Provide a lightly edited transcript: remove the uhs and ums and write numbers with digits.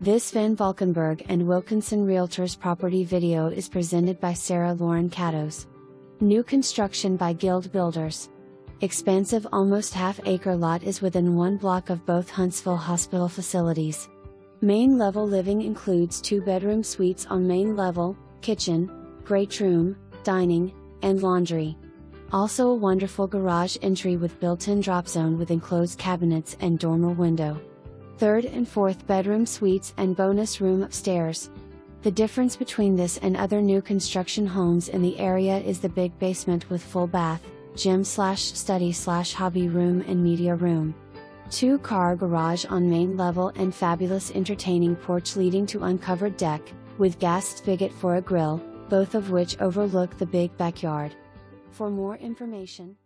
This Valkenburgh and Wilkinson Realtors property video is presented by Sarah Lauren Catos. New construction by Guild Builders. Expansive almost half-acre lot is within 1 block of BOTH Huntsville Hospital facilities. Main level living includes 2-bedroom suites on main level, kitchen, great room, dining, and laundry. Also a wonderful garage entry with built-in drop zone with enclosed cabinets and dormer window. 3rd and 4th bedroom suites and bonus room upstairs. The difference between this and other new construction homes in the area is the big basement with full bath, gym/study/hobby room and media room. 2-car garage on main level and fabulous entertaining porch leading to uncovered deck, with gas spigot for a grill, both of which overlook the big backyard. For more information,